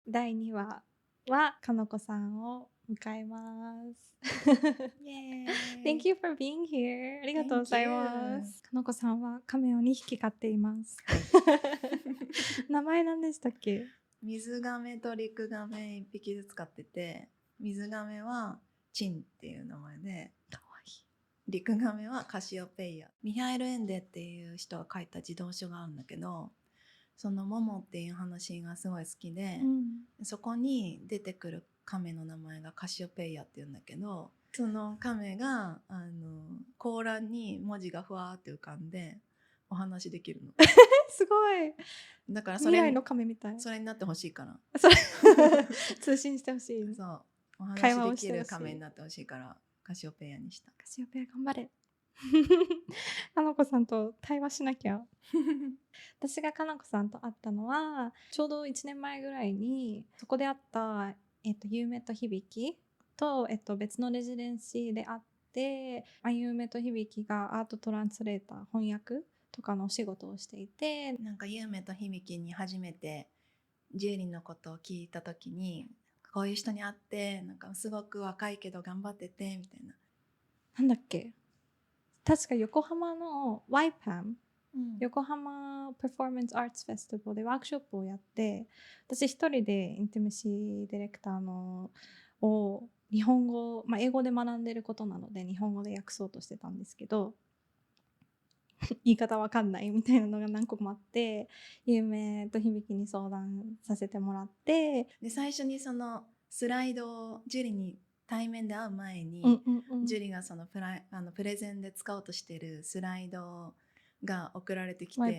第2話はかのこさんを迎えます。イエーイ Thank you for being here. ありがとうご Thank ざいま you す。かのこさんはカメを2匹飼っています。はい名前何でしたっけ？水亀と陸亀1匹ずつ飼ってて、水亀はチンっていう名前で、かわいい。陸亀はカシオペイア。ミハエル・エンデっていう人が書いた児童書があるんだけど、そのモモっていう話がすごい好きで、そこに出てくる亀の名前がカシオペイアっていうんだけど、その亀が甲羅に文字がふわーって浮かんでお話できるの。すごい。だから未来の亀みたい。それになってほしいから。それ通信してほしい。そう、お会話話できるをしてほしい。亀になってほしいからカシオペイアにした。カシオペア頑張れ。かのこさんと対話しなきゃ。私がかなこさんと会ったのはちょうど1年前ぐらいに、そこで会った、ゆうめとひびきと、別のレジデンシーで会って、ゆうめとひびきがアートトランスレーター翻訳とかのお仕事をしていて、なんかゆうめとひびきに初めてジュリのことを聞いた時に、こういう人に会ってなんかすごく若いけど頑張っててみたいな。なんだっけ、確か横浜の YPAM、横浜パフォーマンスアーツフェスティバルでワークショップをやって、私一人でインティメシーディレクターのを日本語、英語で学んでることなので日本語で訳そうとしてたんですけど言い方わかんないみたいなのが何個もあって、ゆうめと響に相談させてもらって、で最初にそのスライドをジュリに対面で会う前に、ジュリがそのプレゼンで使おうとしてるスライドが送られてきて、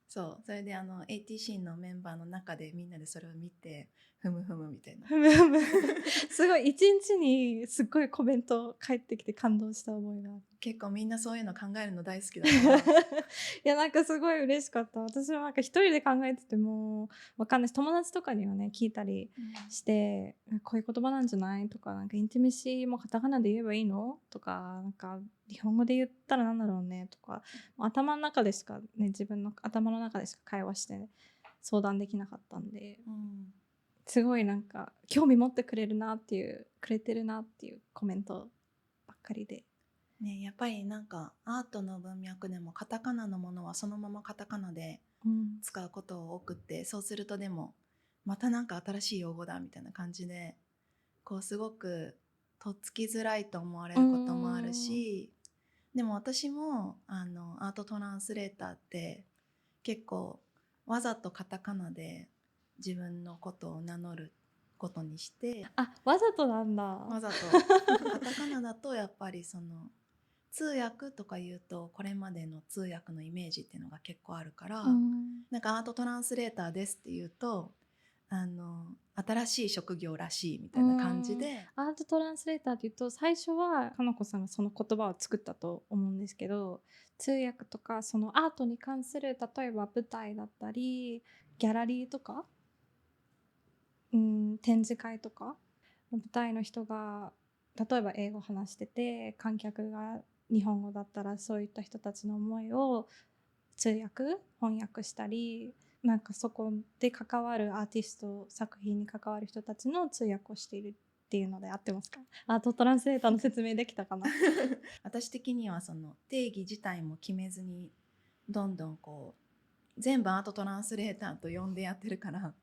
そう、それでATC のメンバーの中でみんなでそれを見てふむふむみたいなすごい一日にすっごいコメント返ってきて感動した覚えがある。結構みんなそういうの考えるの大好きだからいやなんかすごい嬉しかった。私はなんか一人で考えててもわかんないし、友達とかにはね聞いたりして、こういう言葉なんじゃないとか、なんかインティメシーもカタカナで言えばいいのとか、なんか日本語で言ったらなんだろうねとか、頭の中でしかね、自分の頭の中でしか会話して、相談できなかったんで、すごいなんか興味持ってくれるなっていう、くれてるなっていうコメントばっかりで。ね、やっぱりなんかアートの文脈でもカタカナのものはそのままカタカナで使うことを多くって、そうするとでもまたなんか新しい用語だみたいな感じで、こうすごくとっつきづらいと思われることもあるし、でも私もアートトランスレーターって結構わざとカタカナで自分のことを名乗ることにして、わざとなんだ。わざとカタカナだとやっぱりその通訳とか言うとこれまでの通訳のイメージっていうのが結構あるから、なんかアートトランスレーターですって言うと新しい職業らしいみたいな感じで、アートトランスレーターって言うと最初はかのこさんがその言葉を作ったと思うんですけど、通訳とかそのアートに関する、例えば舞台だったりギャラリーとか、展示会とか舞台の人が例えば英語を話してて観客が日本語だったら、そういった人たちの思いを通訳翻訳したり、なんかそこで関わるアーティスト作品に関わる人たちの通訳をしているっていうので合ってますか？アートトランスレーターの説明できたかな？私的にはその定義自体も決めずにどんどんこう全部アートトランスレーターと呼んでやってるから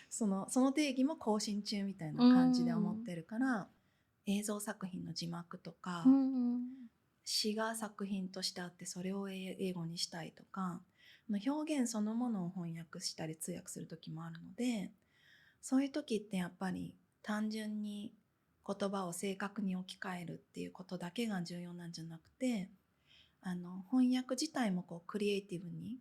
その定義も更新中みたいな感じで思ってるから、映像作品の字幕とか、詩が作品としてあってそれを英語にしたいとか、表現そのものを翻訳したり通訳する時もあるので、そういう時ってやっぱり単純に言葉を正確に置き換えるっていうことだけが重要なんじゃなくて、翻訳自体もこうクリエイティブに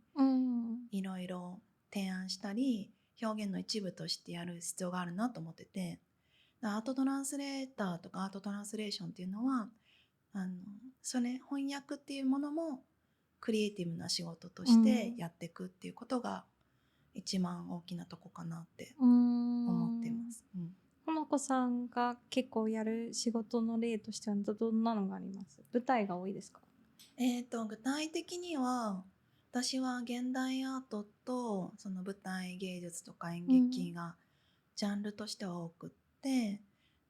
いろいろ提案したり表現の一部としてやる必要があるなと思ってて、アートトランスレーターとかアートトランスレーションっていうのはそれ翻訳っていうものもクリエイティブな仕事としてやっていくっていうことが一番大きなとこかなって思ってます。かのこさんが結構やる仕事の例としてはどんなのがあります？舞台が多いですか？具体的には私は現代アートとその舞台芸術とか演劇がジャンルとしては多くって、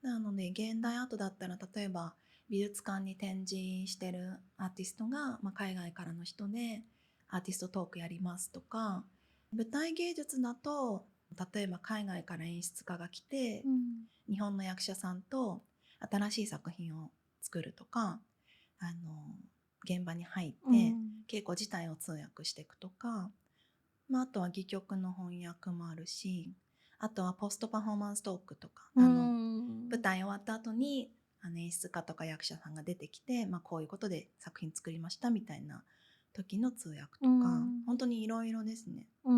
なので現代アートだったら例えば美術館に展示してるアーティストが、海外からの人でアーティストトークやりますとか、舞台芸術だと例えば海外から演出家が来て、日本の役者さんと新しい作品を作るとか、現場に入って稽古自体を通訳していくとか、あとは戯曲の翻訳もあるし、あとはポストパフォーマンストークとか、舞台終わった後に演出家とか役者さんが出てきて、こういうことで作品作りましたみたいな時の通訳とか、本当にいろいろですね。い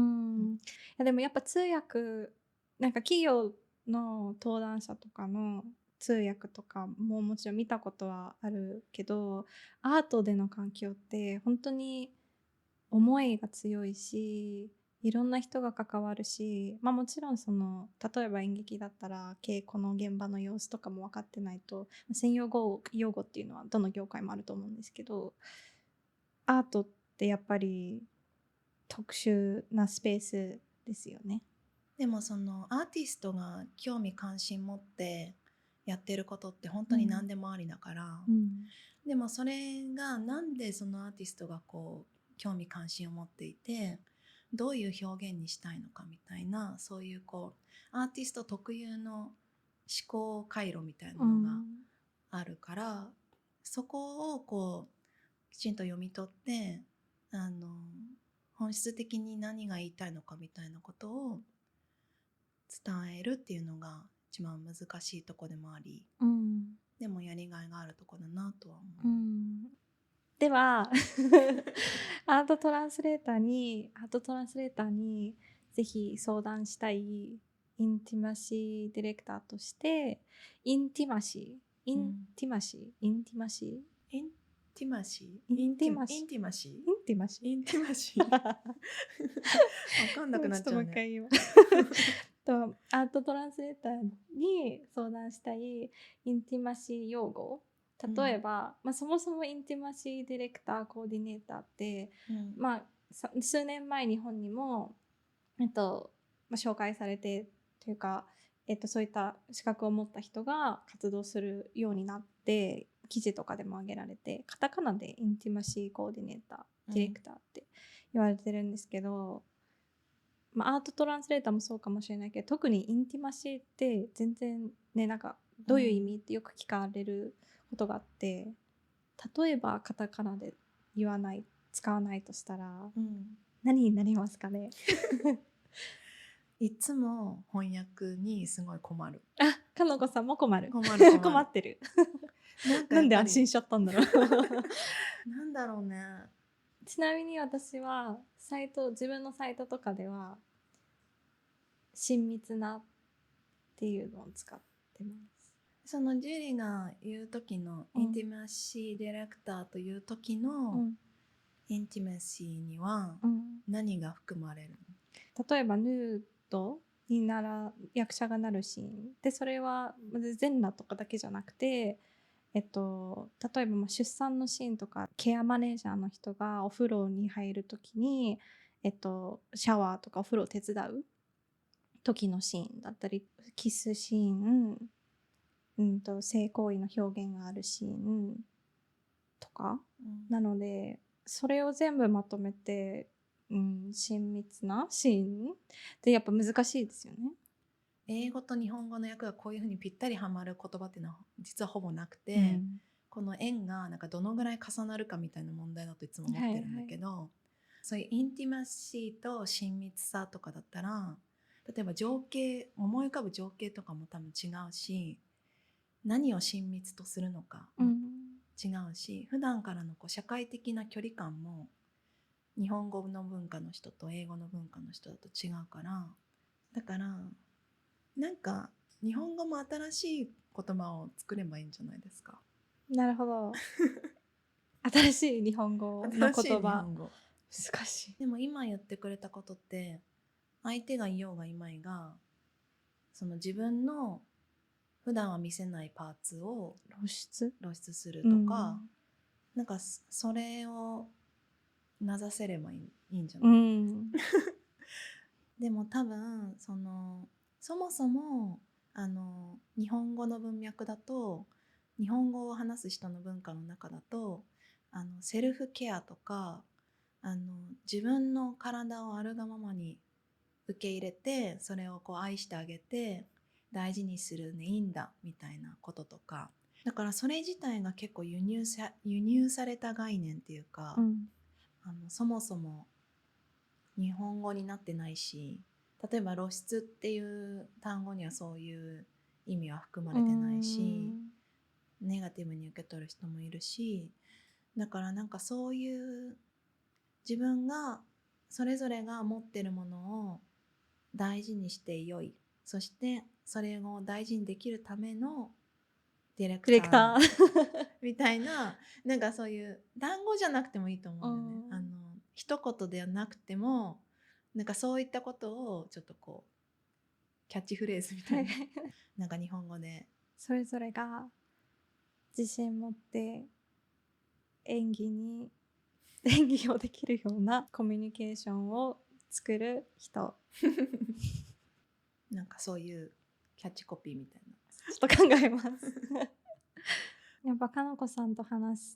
やでもやっぱ通訳、なんか企業の登壇者とかの通訳とかももちろん見たことはあるけど、アートでの環境って本当に思いが強いし、いろんな人が関わるし、もちろん例えば演劇だったら稽古の現場の様子とかも分かってないと、専用用語っていうのはどの業界もあると思うんですけど、アートってやっぱり特殊なスペースですよね。でもそのアーティストが興味関心持ってやってることって本当に何でもありだから、でもそれがなんでそのアーティストがこう興味関心を持っていて、どういう表現にしたいのかみたいな、そういうこうアーティスト特有の思考回路みたいなのがあるから、そこをこうきちんと読み取って本質的に何が言いたいのかみたいなことを伝えるっていうのが一番難しいとこでもあり、でもやりがいがあるとこだなとは思う。ではアートトランスレーターにぜひ相談したいインティマシーディレクターとして、インティマシーわかんなくなっちゃうね。もう一回言おうとアートトランスレーターに相談したいインティマシー用語、例えば、そもそもインティマシーディレクターコーディネーターって、数年前日本にも、紹介されてというか、そういった資格を持った人が活動するようになって記事とかでも挙げられて、カタカナでインティマシーコーディネーター、ディレクターって言われてるんですけど、アートトランスレーターもそうかもしれないけど、特にインティマシーって全然ね、なんかどういう意味ってよく聞かれることがあって、例えばカタカナで使わないとしたら、何になりますかねいつも翻訳にすごい困る。かのこさんも困る困ってるなんで安心しちゃったんだろうなんだろうね。ちなみに私は自分のサイトとかでは親密なっていうのを使ってます。そのジュリが言う時のインティマシーディレクターという時のインティマシーには何が含まれるの？例えばヌードに役者がなるシーンで、それは全裸とかだけじゃなくて、例えば出産のシーンとか、ケアマネージャーの人がお風呂に入る時に、シャワーとかお風呂を手伝う時のシーンだったり、キスシーン、性行為の表現があるシーンとか、なのでそれを全部まとめて、親密なシーンってやっぱ難しいですよね。英語と日本語の訳がこういうふうにぴったりはまる言葉っていうのは実はほぼなくて、この円がなんかどのぐらい重なるかみたいな問題だといつも思ってるんだけど、そういうインティマシーと親密さとかだったら、例えば思い浮かぶ情景とかも多分違うし、何を親密とするのかも違うし、普段からの社会的な距離感も日本語の文化の人と英語の文化の人だと違うから、だからなんか日本語も新しい言葉を作ればいいんじゃないですか。なるほど新しい日本語の言葉難しい。でも今言ってくれたことって相手がいようがいまいが、その自分の普段は見せないパーツを露出するとか、なんかそれをなざせればいいんじゃない、でも多分そのそもそも日本語の文脈だと、日本語を話す人の文化の中だとセルフケアとか自分の体をあるがままに受け入れて、それをこう愛してあげて大事にするねいいんだみたいなこととか、だからそれ自体が結構輸入された概念っていうか、そもそも日本語になってないし、例えば露出っていう単語にはそういう意味は含まれてないし、ネガティブに受け取る人もいるし、だからなんかそういう自分がそれぞれが持ってるものを大事にしてよい、そしてそれを大事にできるためのディレクディレタークターみたいな、なんかそういう単語じゃなくてもいいと思うんだよね。一言ではなくても、なんかそういったことをちょっとこうキャッチフレーズみたいななんか日本語でそれぞれが自信持って演技をできるようなコミュニケーションを作る人なんかそういうキャッチコピーみたいな。ちょっと考えますやっぱかなこさんと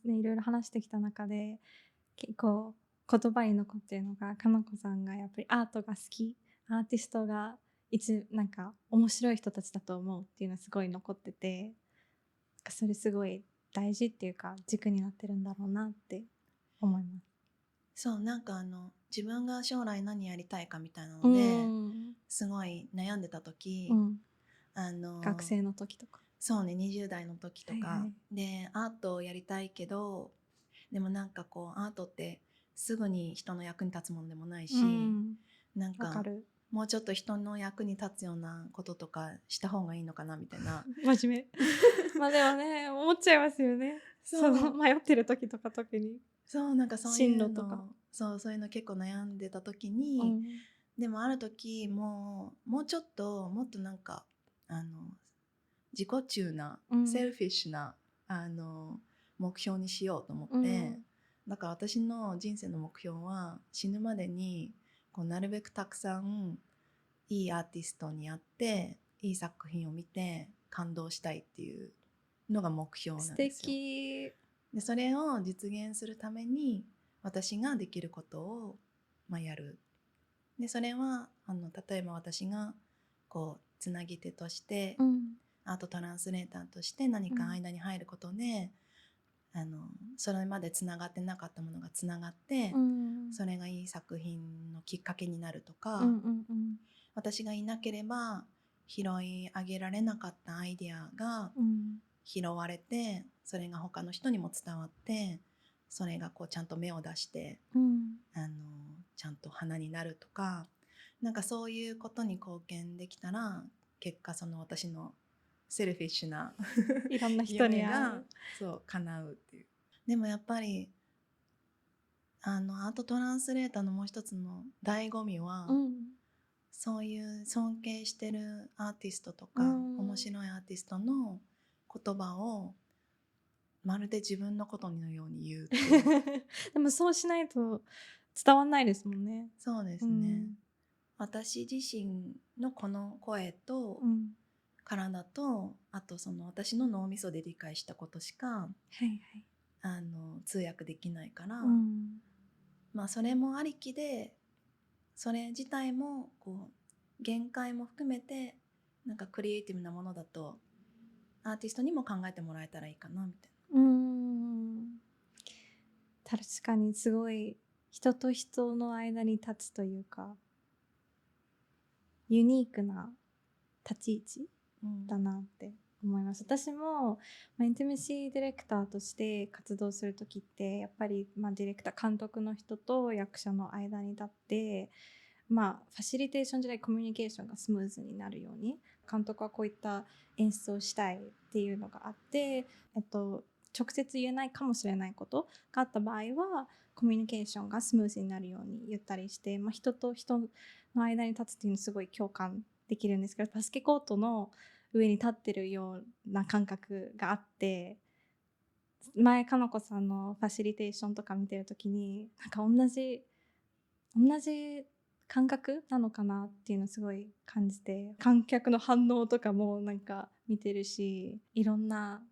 いろいろ話してきた中で結構言葉に残ってるのが、かなこさんがやっぱりアートが好き、アーティストがなんか面白い人たちだと思うっていうのはすごい残ってて、それすごい大事っていうか軸になってるんだろうなって思います。そう、なんか自分が将来何やりたいかみたいなのですごい悩んでた時、学生の時とか、そうね、20代の時とか、はいはい、でアートをやりたいけど、でもなんかこうアートってすぐに人の役に立つものでもないし、なんかもうちょっと人の役に立つようなこととかした方がいいのかなみたいな真面目まあでもね思っちゃいますよね。その迷ってる時とか特になんかそういうのそういうの結構悩んでた時に、でもある時もうちょっともっとなんか自己中な、セルフィッシュな目標にしようと思って、だから私の人生の目標は死ぬまでにこうなるべくたくさんいいアーティストに会っていい作品を見て感動したいっていうのが目標なんですよ。素敵。でそれを実現するために私ができることを、やる。でそれは例えば私がこうつなぎ手として、アートトランスレーターとして何か間に入ることで、それまでつながってなかったものがつながって、それがいい作品のきっかけになるとか、私がいなければ拾い上げられなかったアイデアが拾われて、それが他の人にも伝わって、それがこうちゃんと芽を出して、ちゃんと花になるとか、なんかそういうことに貢献できたら、結果その私のセルフィッシュないろんな人にがそう叶うっていう。でもやっぱりアートトランスレーターのもう一つの醍醐味は、そういう尊敬してるアーティストとか、面白いアーティストの言葉をまるで自分のことのように言うっていうでもそうしないと伝わんないですもんね。そうですね、私自身のこの声と体と、あとその私の脳みそで理解したことしか、通訳できないから、それもありきで、それ自体もこう限界も含めてなんかクリエイティブなものだとアーティストにも考えてもらえたらいいかなみたいな。確かにすごい人と人の間に立つというかユニークな立ち位置だなって思います。私も、インティメシーディレクターとして活動する時ってやっぱり、ディレクター監督の人と役者の間に立ってファシリテーションじゃないコミュニケーションがスムーズになるように、監督はこういった演出をしたいっていうのがあって、直接言えないかもしれないことがあった場合はコミュニケーションがスムーズになるように言ったりして、人と人の間に立つっていうのすごい共感できるんですけど、バスケコートの上に立ってるような感覚があって、前かのこさんのファシリテーションとか見てる時になんか同じ感覚なのかなっていうのをすごい感じて、観客の反応とかもなんか見てるし、いろんな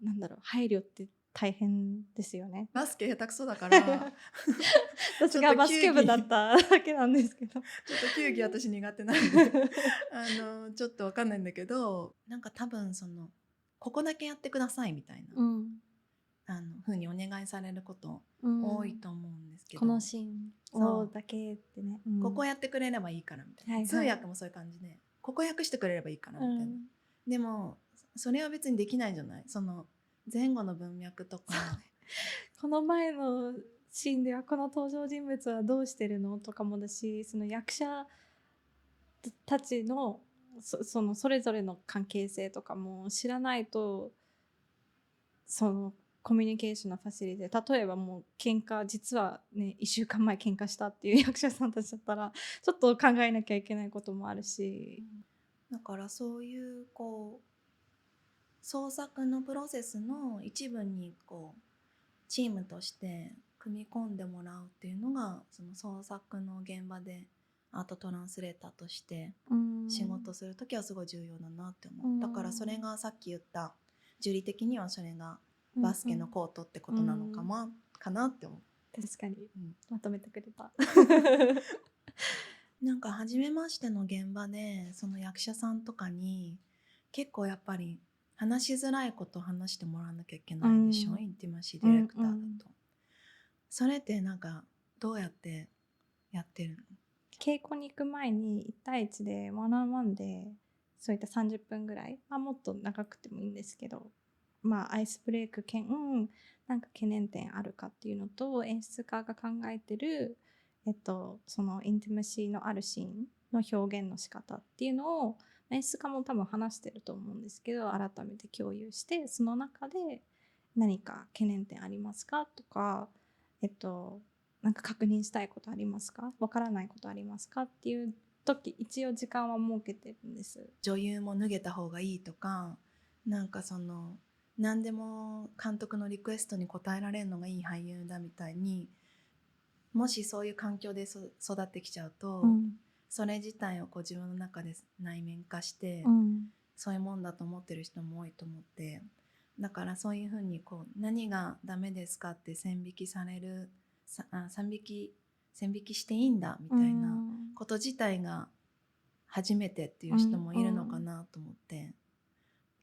配慮って大変ですよね。バスケ下手くそだから私がバスケ部だっただけなんですけど。ちょっと球技私苦手なんでちょっとわかんないんだけど、なんか多分ここだけやってくださいみたいな、うん、ふうにお願いされること多いと思うんですけど、このシーンをだけってね、ここやってくれればいいからみたいな、はいはい、通訳もそういう感じでここ訳してくれればいいからみたいな、でもそれは別にできないじゃない、その前後の文脈とかこの前のシーンではこの登場人物はどうしてるのとかもだし、その役者たちのそれぞれの関係性とかも知らないと、そのコミュニケーションのファシリティ、例えばもう喧嘩実はね1週間前喧嘩したっていう役者さんたちだったらちょっと考えなきゃいけないこともあるし、だからそういう創作のプロセスの一部にチームとして組み込んでもらうっていうのが、その創作の現場でアートトランスレーターとして仕事する時はすごい重要だなって思う。だからそれがさっき言った樹理的にはそれがバスケのコートってことなのかも、かなって思う。確かに、まとめてくれたなんか初めましての現場でその役者さんとかに結構やっぱり話しづらいことを話してもらわなきゃいけないでしょ、インティマシーディレクターだと、それってなんかどうやってやってるの？稽古に行く前に1対1でワンオンワンでそういった30分ぐらい、もっと長くてもいいんですけど、アイスブレイクなんか懸念点あるかっていうのと、演出家が考えてる、そのインティマシーのあるシーンの表現の仕方っていうのを演出家も多分話してると思うんですけど、改めて共有して、その中で何か懸念点ありますかとか、なんか確認したいことありますか、わからないことありますかっていう時、一応時間は設けてるんです。女優も脱げた方がいいとか、なんか何でも監督のリクエストに応えられるのがいい俳優だみたいに、もしそういう環境で育ってきちゃうと、それ自体を自分の中で内面化して、そういうもんだと思ってる人も多いと思って、だからそういうふうに何がダメですかって線引きされる、線引きしていいんだみたいなこと自体が初めてっていう人もいるのかなと思って、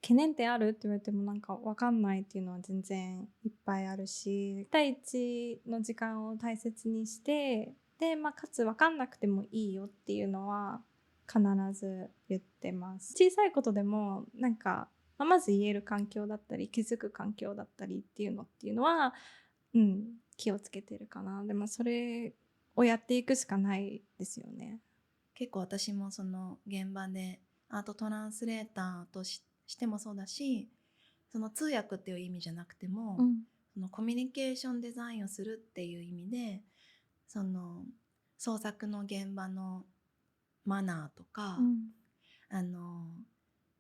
懸念点あるって言われてもなんか分かんないっていうのは全然いっぱいあるし、1対1の時間を大切にして、で、かつ分かんなくてもいいよっていうのは必ず言ってます。小さいことでもなんか、まず言える環境だったり気づく環境だったりっていうのは、気をつけてるかな。でもそれをやっていくしかないですよね。結構私もその現場でアートトランスレーターとしてもそうだし、その通訳っていう意味じゃなくても、そのコミュニケーションデザインをするっていう意味で、その創作の現場のマナーとか、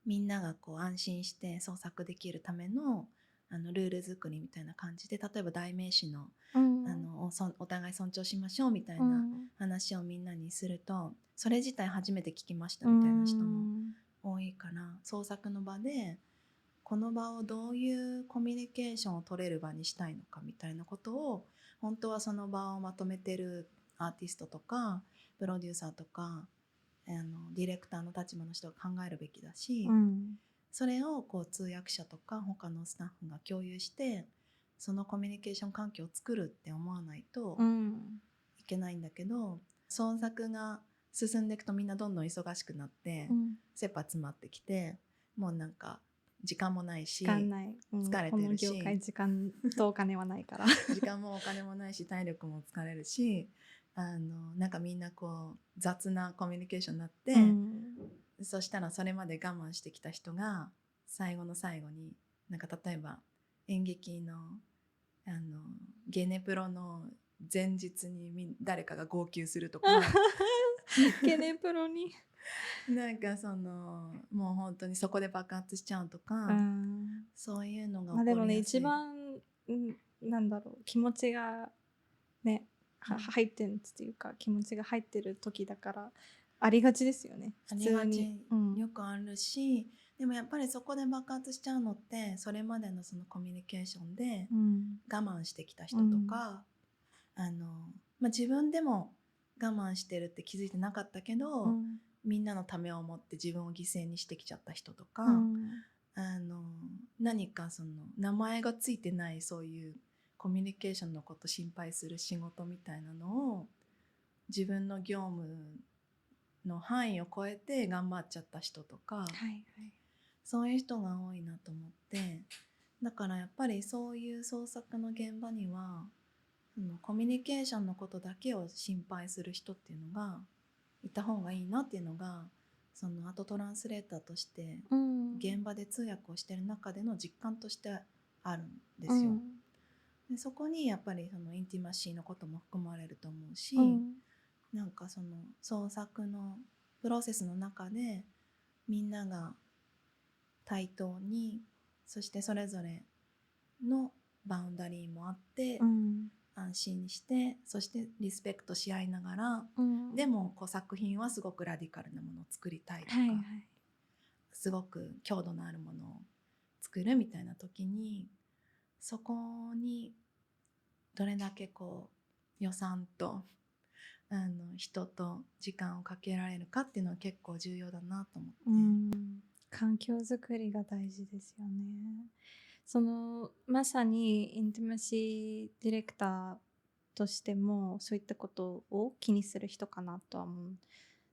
みんなが安心して創作できるためのルール作りみたいな感じで、例えば代名詞の、お互い尊重しましょうみたいな話をみんなにすると、それ自体初めて聞きましたみたいな人も多いから、創作の場でこの場をどういうコミュニケーションを取れる場にしたいのかみたいなことを、本当はその場をまとめてるアーティストとかプロデューサーとかディレクターの立場の人が考えるべきだし、それを通訳者とか他のスタッフが共有してそのコミュニケーション環境を作るって思わないといけないんだけど、創作が進んでいくとみんなどんどん忙しくなって、切羽詰まってきて、もうなんか時間もないし、疲れてるし、この業界時間とお金はないから時間もお金もないし体力も疲れるし、なんかみんな雑なコミュニケーションになって、そしたらそれまで我慢してきた人が最後の最後になんか例えば演劇のゲネプロの前日に誰かが号泣するとかゲネプロになんかもう本当にそこで爆発しちゃうとか、そういうのが起こりやすい。でもね、一番気持ちがね入ってるっていうか気持ちが入ってる時だからありがちですよねあ普りがち、通に。よくあるし、でもやっぱりそこで爆発しちゃうのってそれまでのそのコミュニケーションで我慢してきた人とか、自分でも我慢してるって気づいてなかったけど、みんなのためを思って自分を犠牲にしてきちゃった人とか、何かその名前がついてないそういうコミュニケーションのこと心配する仕事みたいなのを自分の業務の範囲を超えて頑張っちゃった人とか、はいはい、そういう人が多いなと思って、だからやっぱりそういう創作の現場にはそのコミュニケーションのことだけを心配する人っていうのがいた方がいいなっていうのが、そのアートトランスレーターとして現場で通訳をしてる中での実感としてあるんですよ。でそこにやっぱりそのインティマシーのことも含まれると思うし、なんかその創作のプロセスの中でみんなが対等に、そしてそれぞれのバウンダリーもあって、安心して、そしてリスペクトし合いながら、でもこう作品はすごくラディカルなものを作りたいとか、すごく強度のあるものを作るみたいな時に、そこにどれだけこう予算と人と時間をかけられるかっていうのは結構重要だなと思って、環境づくりが大事ですよね。そのまさにインティマシーディレクターとしてもそういったことを気にする人かなとは思うん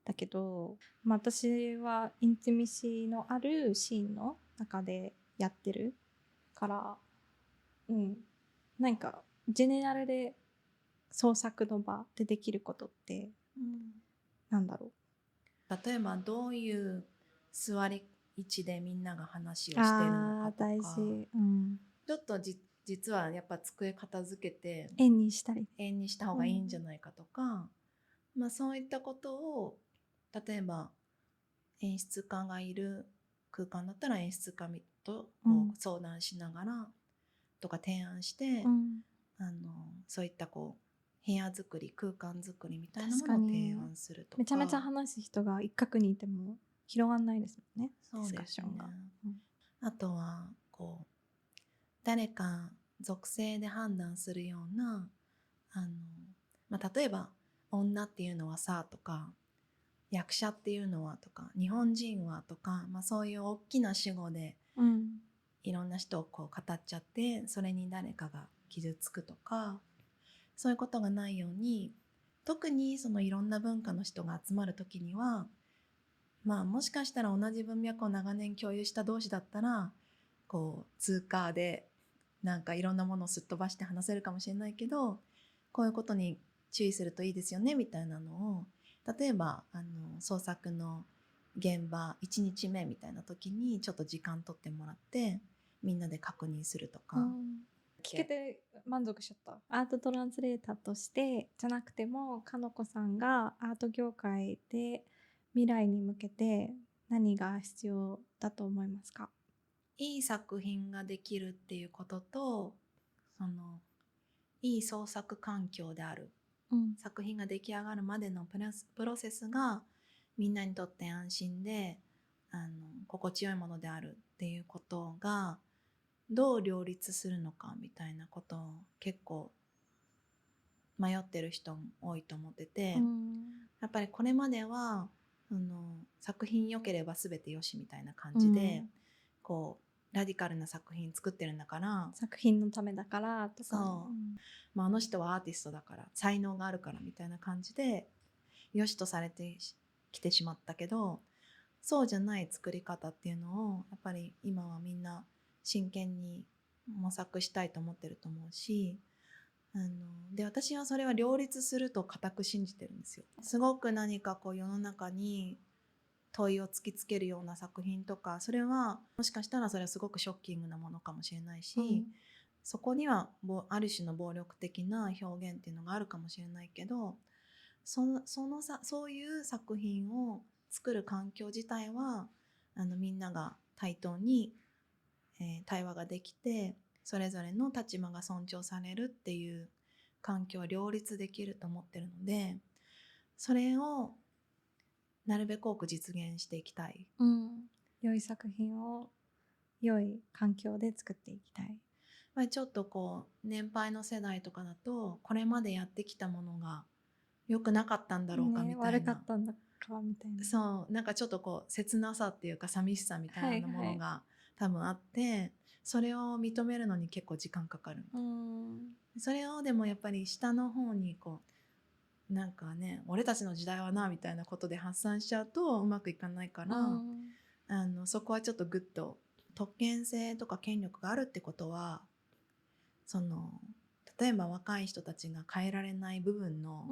だけど、私はインティマシーのあるシーンの中でやってるから、なんかジェネラルで創作の場でできることってなんだろう。例えばどういう座り位置でみんなが話をしてるのかとか、大事、ちょっと実はやっぱ机片付けて円にしたり円にした方がいいんじゃないかとか、そういったことを例えば演出家がいる空間だったら演出家とこう相談しながらとか提案して、そういったこう部屋作り、空間作りみたいなものを提案するとか。めちゃめちゃ話す人が一角にいても広がんないですもんね。そうですね。あとはこう誰か属性で判断するような例えば女っていうのはさとか、役者っていうのはとか、日本人はとか、そういう大きな主語でいろんな人をこう語っちゃって、それに誰かが傷つくとか、そういうことがないように、特にそのいろんな文化の人が集まる時には、もしかしたら同じ文脈を長年共有した同士だったらこう通過でなんかいろんなものをすっ飛ばして話せるかもしれないけど、こういうことに注意するといいですよねみたいなのを、例えば創作の現場1日目みたいな時にちょっと時間取ってもらってみんなで確認するとか、聞けて満足しちゃった。アートトランスレーターとしてじゃなくても、かのこさんがアート業界で未来に向けて何が必要だと思いますか？いい作品ができるっていうことと、いい創作環境である、作品が出来上がるまでのプロセスがみんなにとって安心で心地よいものであるっていうことがどう両立するのかみたいなことを結構迷ってる人も多いと思ってて、やっぱりこれまでは作品良ければ全てよしみたいな感じで、こうラディカルな作品作ってるんだから作品のためだからとか、あの人はアーティストだから才能があるからみたいな感じでよしとされてきてしまったけど、そうじゃない作り方っていうのをやっぱり今はみんな真剣に模索したいと思ってると思うし、で私はそれは両立すると固く信じてるんですよ。すごく何かこう世の中に問いを突きつけるような作品とか、それはもしかしたらそれはすごくショッキングなものかもしれないし、そこにはある種の暴力的な表現っていうのがあるかもしれないけど、そういう作品を作る環境自体はみんなが対等に、対話ができてそれぞれの立場が尊重されるっていう環境を両立できると思ってるので、それをなるべく多く実現していきたい。良い作品を良い環境で作っていきたい。ちょっとこう年配の世代とかだとこれまでやってきたものが良くなかったんだろうかみたいな、悪かったんだかみたいな。そうなんかちょっとこう切なさっていうか寂しさみたいなものが多分あって、それを認めるのに結構時間かかる。それをでもやっぱり下の方にこうなんかね、俺たちの時代はなみたいなことで発散しちゃうとうまくいかないから、そこはちょっとグッと特権性とか権力があるってことは、その例えば若い人たちが変えられない部分の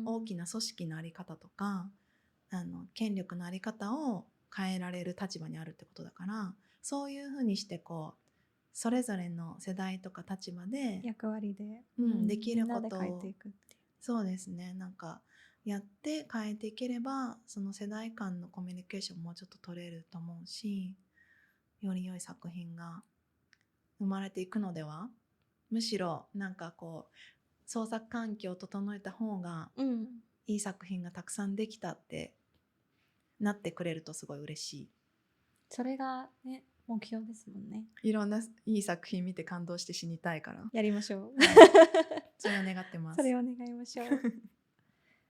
大きな組織の在り方とか、権力の在り方を変えられる立場にあるってことだから、そういうふうにしてこうそれぞれの世代とか立場で役割で、できることをみんなで変えていくっていう。そうですね、なんかやって変えていければその世代間のコミュニケーションもうちょっと取れると思うし、より良い作品が生まれていくのでは。むしろなんかこう創作環境を整えた方がいい作品がたくさんできたってなってくれるとすごい嬉しい。それがね、目標ですもんね。いろんないい作品見て感動して死にたいからやりましょう。それを願ってます。それを願いましょう。